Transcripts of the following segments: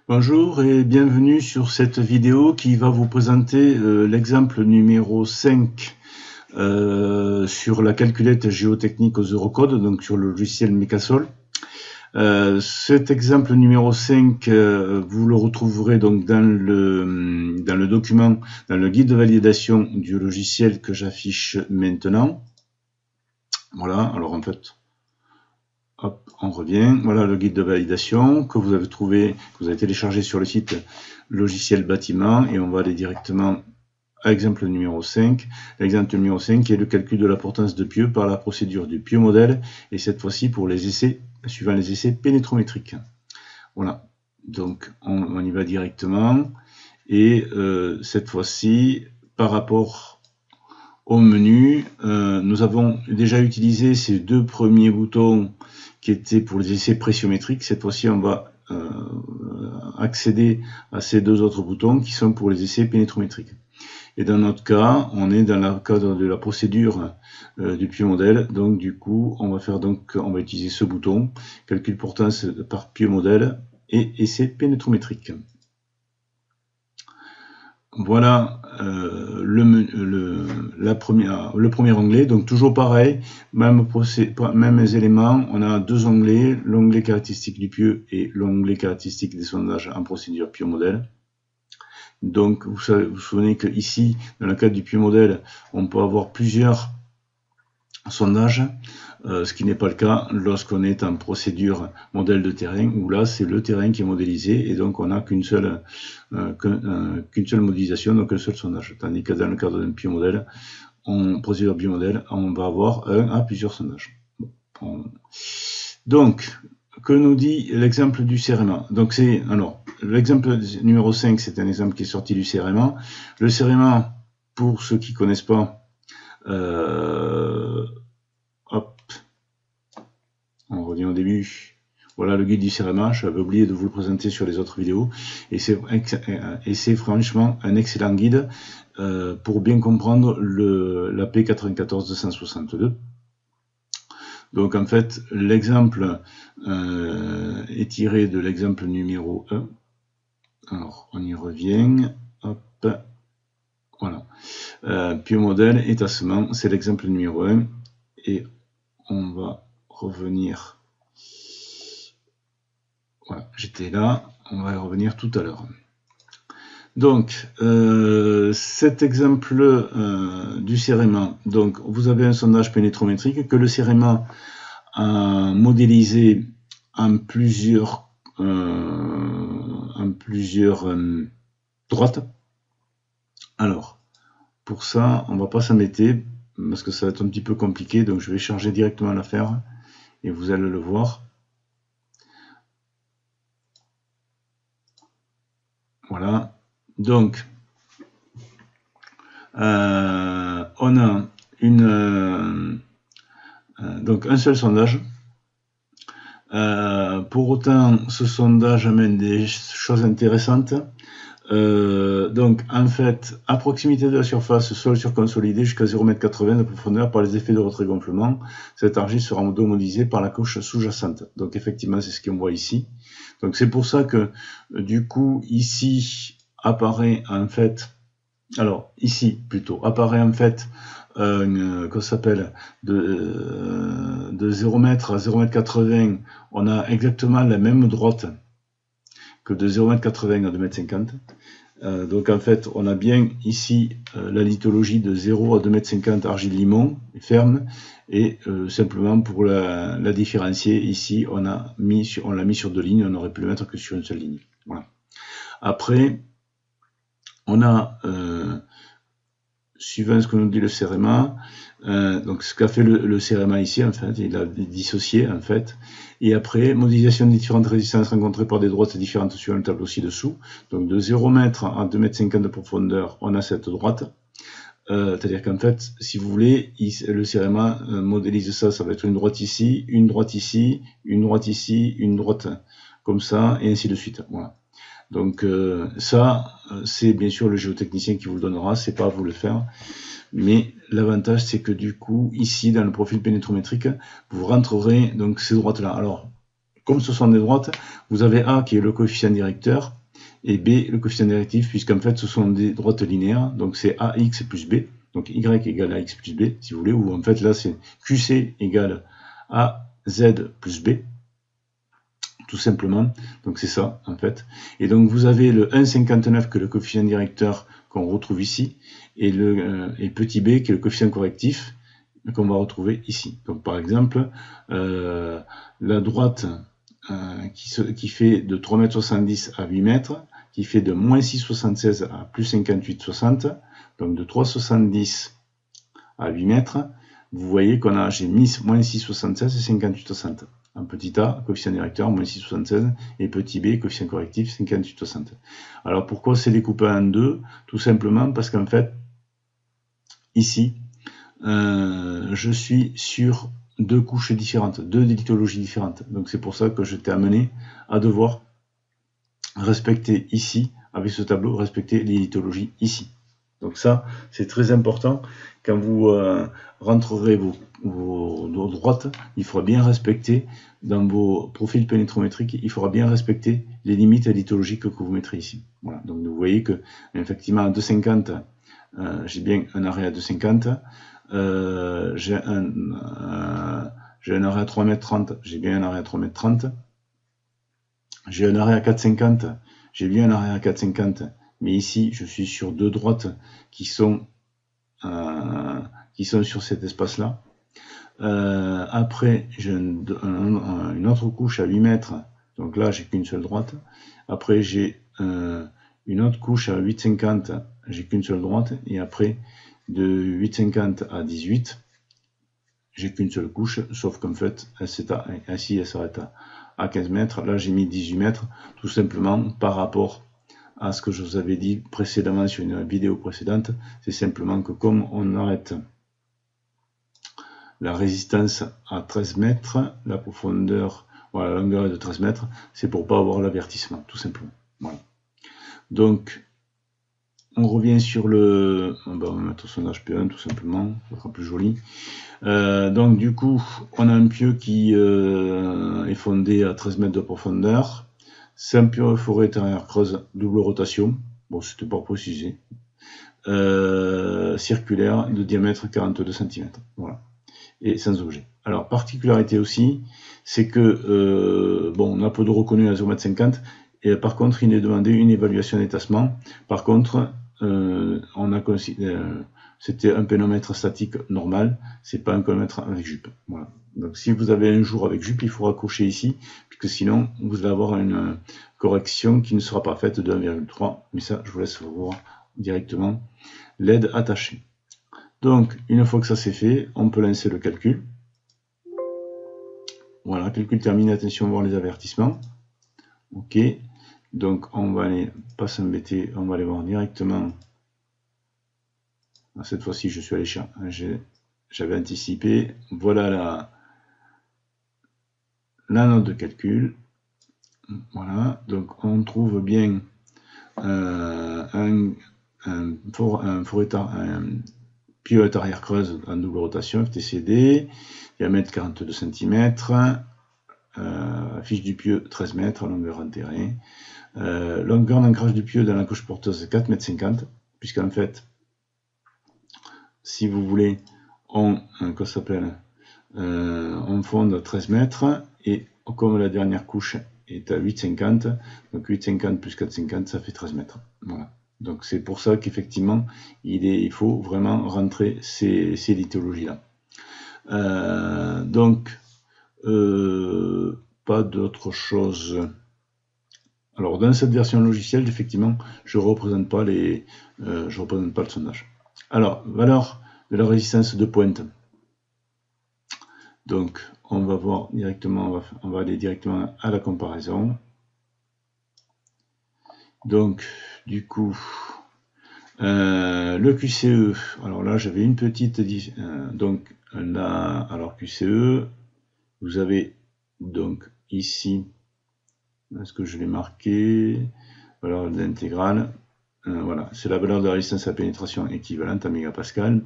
Bonjour et bienvenue sur cette vidéo qui va vous présenter l'exemple numéro 5 sur la calculette géotechnique aux Eurocode, donc sur le logiciel Mecasol. Cet exemple numéro 5, vous le retrouverez donc dans le document, dans le guide de validation du logiciel que j'affiche maintenant. Voilà, alors en fait, hop, on revient. Voilà le guide de validation que vous avez trouvé, que vous avez téléchargé sur le site logiciel bâtiment, et on va aller directement à l'exemple numéro 5. L'exemple numéro 5 est le calcul de la portance de pieux par la procédure du pieux modèle, et cette fois-ci pour les essais, suivant les essais pénétrométriques. Voilà, donc on y va directement, et cette fois-ci, par rapport au menu, nous avons déjà utilisé ces deux premiers boutons qui étaient pour les essais pressiométriques. Cette fois-ci, on va accéder à ces deux autres boutons qui sont pour les essais pénétrométriques. Et dans notre cas, on est dans le cadre de la procédure du pieux modèle. Donc du coup, on va utiliser ce bouton, calcul portance par pieux modèle et essai pénétrométrique. Voilà le premier onglet, donc toujours pareil, mêmes éléments, on a deux onglets, l'onglet caractéristique du pieux et l'onglet caractéristique des sondages en procédure pieux modèle. Donc vous vous souvenez que ici, dans le cadre du pieux modèle, on peut avoir plusieurs sondages, ce qui n'est pas le cas lorsqu'on est en procédure modèle de terrain, où là c'est le terrain qui est modélisé et donc on n'a qu'une seule modélisation, donc un seul sondage. Tandis que dans le cadre d'un pieux modèle, en procédure biomodèle, on va avoir un à plusieurs sondages. Donc, que nous dit l'exemple du CEREMA? Donc l'exemple numéro 5, c'est un exemple qui est sorti du CEREMA. Le CEREMA, pour ceux qui ne connaissent pas, hop, on revient au début. Voilà le guide du CEREMA, j'avais oublié de vous le présenter sur les autres vidéos, et c'est franchement un excellent guide pour bien comprendre la P94262. Donc en fait, l'exemple est tiré de l'exemple numéro 1. Alors, on y revient. Hop. Voilà. Pieux modèle et tassement, c'est l'exemple numéro 1. Et on va revenir. Voilà, j'étais là. On va y revenir tout à l'heure. Donc, cet exemple du CEREMA, donc vous avez un sondage pénétrométrique que le CEREMA a modélisé en plusieurs droites. Alors, pour ça, on va pas s'embêter parce que ça va être un petit peu compliqué, donc je vais charger directement l'affaire et vous allez le voir. Voilà. Donc, on a donc un seul sondage. Pour autant, ce sondage amène des choses intéressantes. Donc, en fait, à proximité de la surface, sol surconsolidé jusqu'à 0,80 m de profondeur par les effets de retrait-gonflement, cette argile sera modélisée par la couche sous-jacente. Donc, effectivement, c'est ce qu'on voit ici. Donc, c'est pour ça que, du coup, ici apparaît en fait, alors ici plutôt, apparaît en fait qu'on s'appelle de 0 m à 0,80 m, on a exactement la même droite que de 0,80 m à 2,50 m. Donc en fait, on a bien ici la lithologie de 0 à 2,50 m argile limon ferme, et simplement pour la différencier, ici on l'a mis sur deux lignes, on aurait pu le mettre que sur une seule ligne. Voilà. Après, on a suivant ce que nous dit le CEREMA, donc ce qu'a fait le CEREMA ici, en fait, il a dissocié, en fait, et après, modélisation des différentes résistances rencontrées par des droites différentes suivant le tableau ci-dessous. Donc de 0 m à 2,50 m de profondeur, on a cette droite. C'est-à-dire qu'en fait, si vous voulez, le CEREMA modélise ça, ça va être une droite ici, une droite ici, une droite ici, une droite comme ça, et ainsi de suite. Voilà. Donc ça, c'est bien sûr le géotechnicien qui vous le donnera, c'est pas à vous le faire. Mais l'avantage, c'est que du coup, ici, dans le profil pénétrométrique, vous rentrerez donc ces droites-là. Alors, comme ce sont des droites, vous avez A qui est le coefficient directeur et B le coefficient directif, puisqu'en fait ce sont des droites linéaires, donc c'est AX plus B, donc Y égale AX plus B, si vous voulez, ou en fait là c'est QC égale AZ plus B, tout simplement, donc c'est ça en fait. Et donc vous avez le 1,59 que le coefficient directeur qu'on retrouve ici, et petit b qui est le coefficient correctif qu'on va retrouver ici. Donc par exemple, la droite qui fait de 3,70 m à 8 mètres, qui fait de moins 6,76 à plus 58,60, donc de 3,70 à 8 mètres, vous voyez qu'on a, j'ai mis moins 6,76 et 58,60. Un petit a, coefficient directeur, moins 6,76, et petit b, coefficient correctif, 58,60. Alors pourquoi c'est découpé en deux? Tout simplement parce qu'en fait, ici, je suis sur deux couches différentes, deux lithologies différentes. Donc c'est pour ça que je t'ai amené à devoir respecter ici, avec ce tableau, respecter les lithologies ici. Donc ça, c'est très important. Quand vous rentrerez vos droites, il faudra bien respecter, dans vos profils pénétrométriques, il faudra bien respecter les limites lithologiques que vous mettrez ici. Voilà. Donc vous voyez que, effectivement, à 2,50, j'ai bien un arrêt à 2,50. J'ai un arrêt à 3,30 m, j'ai bien un arrêt à 3,30 m. J'ai un arrêt à 4,50, j'ai bien un arrêt à 4,50, mais ici je suis sur deux droites qui sont sur cet espace-là. Après j'ai une autre couche à 8 mètres, donc là j'ai qu'une seule droite. Après j'ai une autre couche à 8,50, j'ai qu'une seule droite, et après de 8,50 à 18, j'ai qu'une seule couche, sauf qu'en fait, elle s'arrête à 15 mètres. Là, j'ai mis 18 mètres, tout simplement par rapport à ce que je vous avais dit précédemment sur une vidéo précédente. C'est simplement que comme on arrête la résistance à 13 mètres, la profondeur, voilà, la longueur est de 13 mètres, c'est pour pas avoir l'avertissement, tout simplement. Voilà. Donc, on revient sur le... on va mettre son HP1 tout simplement, ça sera plus joli. Donc du coup, on a un pieu qui est fondé à 13 mètres de profondeur. C'est un pieu forêt intérieure creuse, double rotation. Bon, c'était pas précisé. Circulaire, de diamètre 42 cm. Voilà. Et sans objet. Alors, particularité aussi, c'est que, bon, on a peu de reconnu à 0,50 m. Et par contre, il est demandé une évaluation d'étassement. Par contre, on a considéré... c'était un pénomètre statique normal, c'est pas un pénomètre avec jupe. Voilà. Donc si vous avez un jour avec jupe, il faudra cocher ici, puisque sinon vous allez avoir une correction qui ne sera pas faite de 1,3. Mais ça, je vous laisse voir directement l'aide attachée. Donc une fois que ça c'est fait, on peut lancer le calcul. Voilà, calcul terminé. Attention, voir les avertissements. Ok. Donc on va aller pas s'embêter, on va aller voir directement. Cette fois-ci, je suis allé chercher, j'avais anticipé. Voilà la note de calcul. Voilà, donc on trouve bien un pieux arrière creuse en double rotation, FTCD, diamètre 42 cm, fiche du pieu 13 mètres, longueur enterrée, longueur d'ancrage du pieu dans la couche porteuse 4,50 m, puisqu'en fait, si vous voulez, on fonde à 13 mètres, et comme la dernière couche est à 8,50, donc 8,50 plus 4,50, ça fait 13 mètres. Voilà. Donc c'est pour ça qu'effectivement, il faut vraiment rentrer ces lithologies-là. Donc, pas d'autre chose. Alors dans cette version logicielle, effectivement, je ne représente pas le sondage. Alors, valeur de la résistance de pointe. Donc, on va voir directement, on va aller directement à la comparaison. Donc, du coup, le QCE, alors là, j'avais une petite... donc, là, alors QCE, vous avez donc ici, est-ce que je l'ai marqué? Valeur de l'intégrale. Voilà, c'est la valeur de la résistance à pénétration équivalente à mégapascal.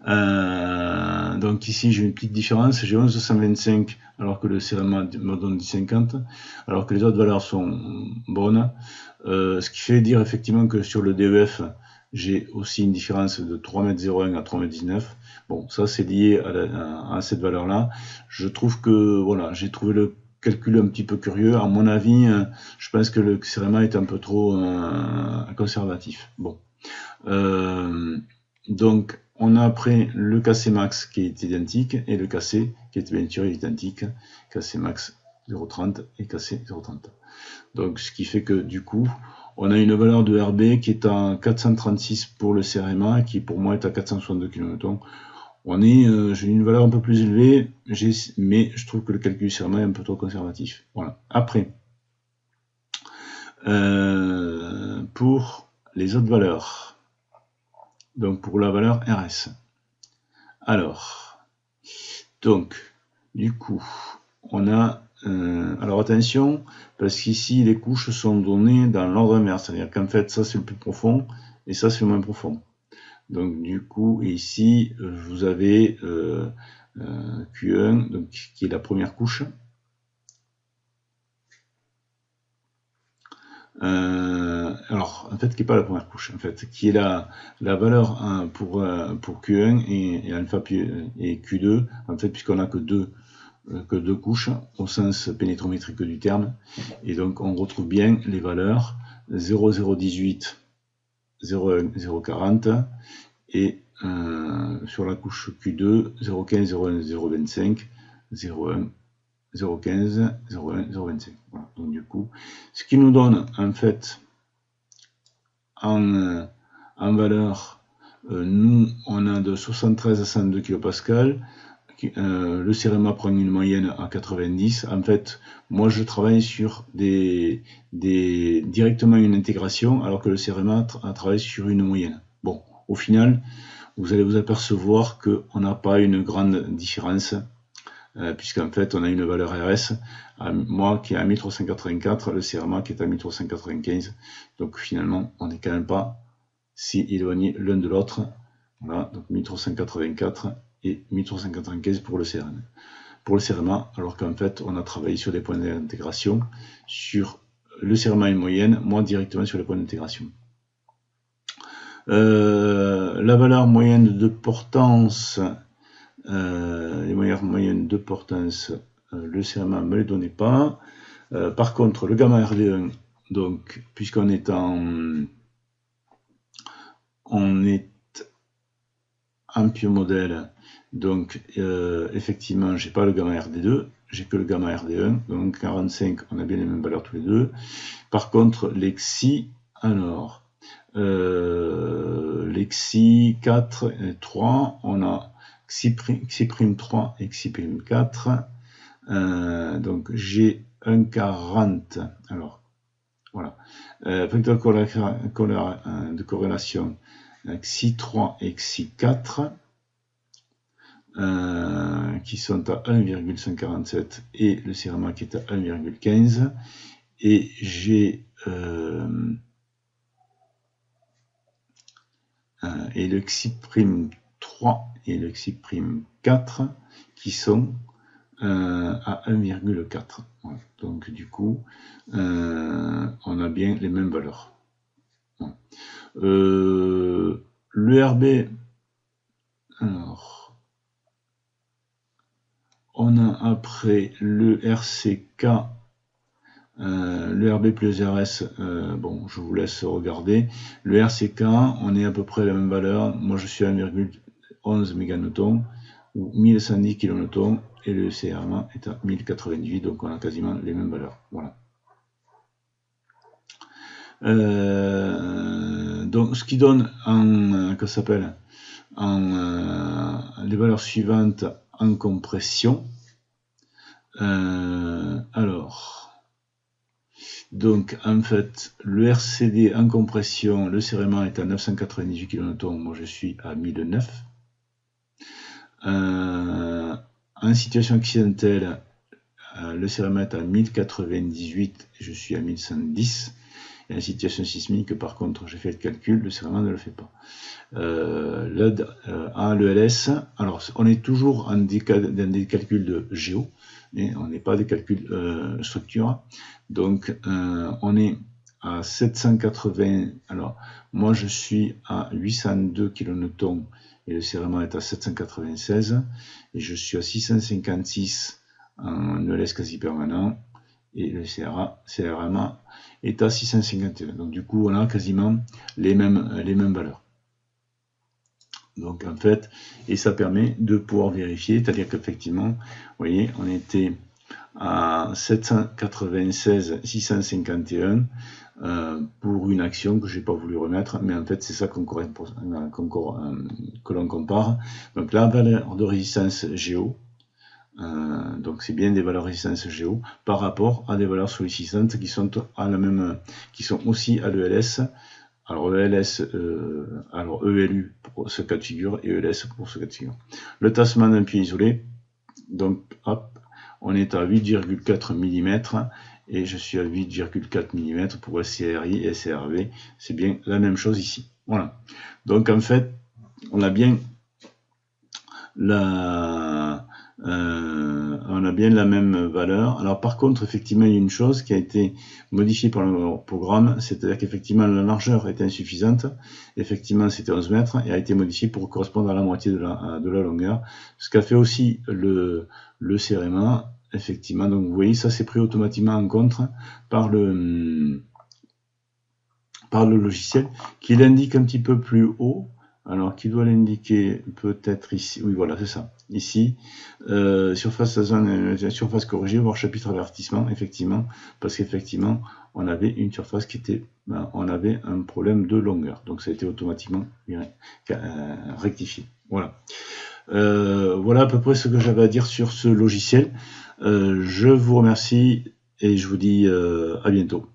Donc ici j'ai une petite différence, j'ai 1125 alors que le CEREMA me donne 1050, alors que les autres valeurs sont bonnes, ce qui fait dire effectivement que sur le DEF j'ai aussi une différence de 3,01 m à 3,19 m. Bon, ça c'est lié à cette valeur là. Je trouve que voilà, j'ai trouvé le calcul un petit peu curieux. À mon avis, je pense que le CEREMA est un peu trop conservatif. Bon. Donc on a après le KC max qui est identique et le KC qui est bien sûr identique, KC max 0,30 et KC 0,30. Donc ce qui fait que du coup on a une valeur de RB qui est à 436 pour le CEREMA qui pour moi est à 462 kN. On est, j'ai une valeur un peu plus élevée, mais je trouve que le calcul du CEREMA est un peu trop conservatif. Voilà. Après, pour les autres valeurs. Donc pour la valeur RS. Alors, donc, du coup, on a... alors attention, parce qu'ici les couches sont données dans l'ordre inverse, c'est-à-dire qu'en fait ça c'est le plus profond et ça c'est le moins profond. Donc du coup ici vous avez Q1 donc, qui est la première couche. Alors en fait qui n'est pas la première couche en fait, qui est la valeur pour Q1 et alpha et Q2 en fait puisqu'on n'a que deux couches au sens pénétrométrique du terme et donc on retrouve bien les valeurs 0,018 0,1 0,40 et sur la couche Q2 0,15 0,1 0,25 0,1 0,15, 0,1, 0,25. Voilà. Donc du coup, ce qui nous donne en fait en valeur, nous on a de 73 à 102 kPa. Le CEREMA prend une moyenne à 90. En fait, moi je travaille sur directement une intégration, alors que le CEREMA travaille sur une moyenne. Bon, au final, vous allez vous apercevoir qu'on n'a pas une grande différence. Puisqu'en fait on a une valeur RS, moi qui est à 1384, le CEREMA qui est à 1395, donc finalement on n'est quand même pas si éloigné l'un de l'autre. Voilà, donc 1384 et 1395 pour le CEREMA, alors qu'en fait on a travaillé sur des points d'intégration, sur le CEREMA une moyenne, moi directement sur les points d'intégration. La valeur moyenne de portance, les moyennes de portance, le CEREMA ne me les donnait pas. Par contre, le gamma RD1, donc, puisqu'on est en piomodèle, donc effectivement, j'ai pas le gamma RD2, j'ai que le gamma RD1, donc 45, on a bien les mêmes valeurs tous les deux. Par contre, les XI, alors, les XI 4 et 3, on a Xi'3 et Xi'4, donc j'ai 1,40, alors voilà, facteur de corrélation Xi'3 et Xi'4 qui sont à 1,147 et le CEREMA qui est à 1,15 et j'ai et le Xi'3 et le Xi'4 qui sont à 1,4. Voilà. Donc du coup, on a bien les mêmes valeurs. Voilà. Le RB, alors, on a après le RCK, le RB plus RS, bon, je vous laisse regarder. Le RCK, on est à peu près à la même valeur. Moi, je suis à 1,11 méganewtons ou 1110 kN et le CEREMA est à 1098, donc on a quasiment les mêmes valeurs. Voilà. Donc, ce qui donne que s'appelle les valeurs suivantes en compression. Alors, donc en fait, le RCD en compression, le CEREMA est à 998 kN, moi je suis à 1009. En situation accidentelle, le CEREMA est à 1098 et je suis à 1110. Et la situation sismique, par contre, j'ai fait le calcul, le serrement ne le fait pas. LS, alors on est toujours dans des calculs de géo, mais on n'est pas des calculs structure. Donc on est à 780, alors moi je suis à 802 kN et le serrement est à 796 et je suis à 656 en ELS quasi permanent et le CRMA est à 651. Donc du coup on a quasiment les mêmes valeurs. Donc en fait, et ça permet de pouvoir vérifier, c'est-à-dire qu'effectivement, vous voyez, on était à 796 651 pour une action que je n'ai pas voulu remettre, mais en fait c'est ça que l'on compare. Donc la valeur de résistance géo, donc c'est bien des valeurs de résistance géo par rapport à des valeurs sollicitantes qui sont à la même, qui sont aussi à l'ELS. Alors ELS, alors ELU pour ce cas de figure et ELS pour ce cas de figure. Le tassement d'un pied isolé, donc hop, on est à 8,4 mm et je suis à 8,4 mm pour SCRI et SCRV. C'est bien la même chose ici. Voilà. Donc en fait, on a bien la même valeur. Alors par contre, effectivement, il y a une chose qui a été modifiée par le programme, c'est-à-dire qu'effectivement la largeur est insuffisante. Effectivement, c'était 11 mètres et a été modifiée pour correspondre à la moitié de la longueur. Ce qu'a fait aussi le CRMA, effectivement. Donc vous voyez, ça c'est pris automatiquement en compte par le logiciel qui l'indique un petit peu plus haut. Alors, qui doit l'indiquer peut-être ici. Oui, voilà, c'est ça. Ici, surface corrigée, voire chapitre avertissement, effectivement, parce qu'effectivement, on avait une surface qui était, on avait un problème de longueur. Donc, ça a été automatiquement rectifié. Voilà. Voilà à peu près ce que j'avais à dire sur ce logiciel. Je vous remercie et je vous dis à bientôt.